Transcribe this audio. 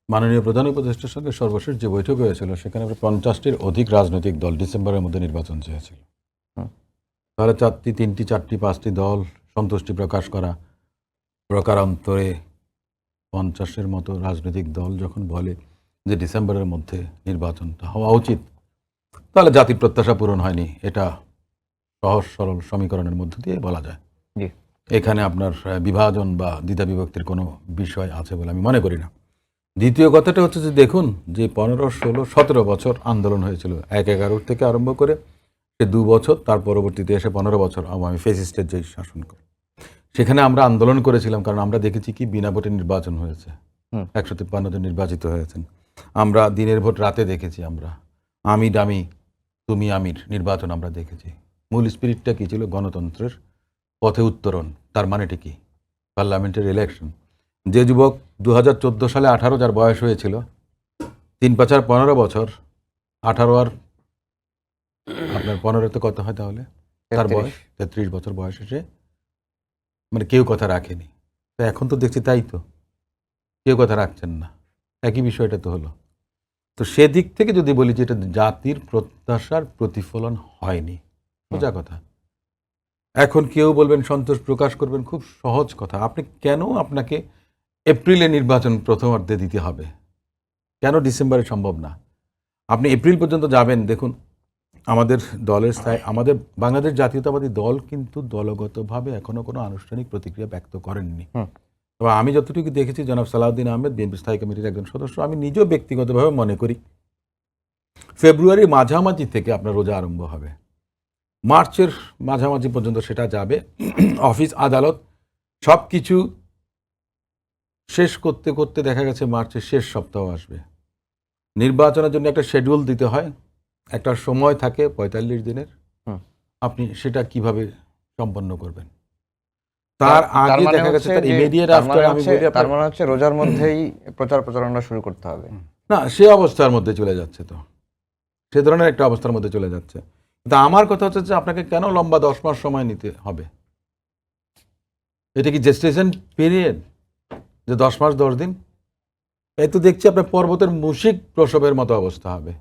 মাননীয় প্রধান উপদেষ্টার সঙ্গে সর্বশেষ যে বৈঠক হয়েছিল সেখানে 50টির অধিক রাজনৈতিক দল ডিসেম্বরের মধ্যে নির্বাচন চেয়েছিল। তাহলে 3টি 4টি 5টি দল সন্তুষ্টি প্রকাশ করা প্রকারান্তরে 50-এর মতো রাজনৈতিক দল যখন বলে যে ডিসেম্বরের মধ্যে নির্বাচনটা হওয়া উচিত, তাহলে জাতির প্রত্যাশা পূরণ হয়নি। এটা সহজ সরল সমীকরণের মধ্য দিয়ে বলা যায়। এখানে আপনার বিভাজন বা দ্বিধা বিভক্তির কোনো বিষয় আছে বলে আমি মনে করি না। দ্বিতীয় কথাটা হচ্ছে যে দেখুন, যে 15, 16, 17 বছর আন্দোলন হয়েছিল 1-11 থেকে আরম্ভ করে সে 2 বছর, তার পরবর্তীতে এসে 15 বছর আওয়ামী ফ্যাসিস্টের যে শাসন করে, সেখানে আমরা আন্দোলন করেছিলাম কারণ আমরা দেখেছি কি বিনা ভোটে নির্বাচন হয়েছে, 153 জন নির্বাচিত হয়েছেন। আমরা দিনের ভোট রাতে দেখেছি, আমরা আমি ডামি তুমি আমির নির্বাচন আমরা দেখেছি। মূল স্পিরিটটা কী ছিল? গণতন্ত্রের পথে উত্তরণ। তার মানেটা কি? পার্লামেন্টের ইলেকশন। যে যুবক 2014 সালে 18 যার বয়স হয়েছিল, 3-5 15 বছর, 18 আর আপনার 15-তে কত হয় তাহলে? তার বয়স 33 বছর বয়স এসে মানে কেউ কথা রাখেনি। তো এখন তো দেখছি তাই তো, কেউ কথা রাখছেন না। একই বিষয়টা তো হলো। তো সেদিক থেকে যদি বলি যে এটা জাতির প্রত্যাশার প্রতিফলন হয়নি, সোজা কথা। এখন কেউ বলবেন সন্তোষ প্রকাশ করবেন, খুব সহজ কথা। আপনি কেন আপনাকে এপ্রিলে নির্বাচন প্রথমার্ধে দিতে হবে? কেন ডিসেম্বরে সম্ভব না? আপনি এপ্রিল পর্যন্ত যাবেন। দেখুন আমাদের দলের স্থায়ী, আমাদের বাংলাদেশ জাতীয়তাবাদী দল কিন্তু দলগতভাবে এখনো কোনো আনুষ্ঠানিক প্রতিক্রিয়া ব্যক্ত করেননি। তবে আমি যতটুকু দেখেছি, জনাব সালাউদ্দিন আহমেদ বিএনপি স্থায়ী কমিটির একজন সদস্য, আমি নিজেও ব্যক্তিগতভাবে মনে করি ফেব্রুয়ারির মাঝামাঝি থেকে আপনার রোজা আরম্ভ হবে, মার্চের মাঝামাঝি পর্যন্ত সেটা যাবে। অফিস আদালত সব কিছু শেষ করতে করতে দেখা গেছে মার্চের শেষ সপ্তাহ আসবে। নির্বাচনের জন্য একটা শিডিউল দিতে হয়, একটা সময় থাকে 45 দিনের। আপনি সেটা কিভাবে সম্পন্ন করবেন? তার আগে দেখা গেছে তার ইমিডিয়েট আফটার, আমি বলি তার মানে হচ্ছে রোজার মধ্যেই প্রচার প্রচারণা শুরু করতে হবে না, সে অবস্থার মধ্যে চলে যাচ্ছে, তো সে ধরনের একটা অবস্থার মধ্যে চলে যাচ্ছে। তা আমার কথা হচ্ছে যে আপনাকে কেন লম্বা 10 মাস সময় নিতে হবে? এটা কি জেস্টেশন পিরিয়ড যে 10 মাস 10 দিন? এই তো দেখছি আপনার পর্বতের মুশিক প্রসবের মতো অবস্থা হবে।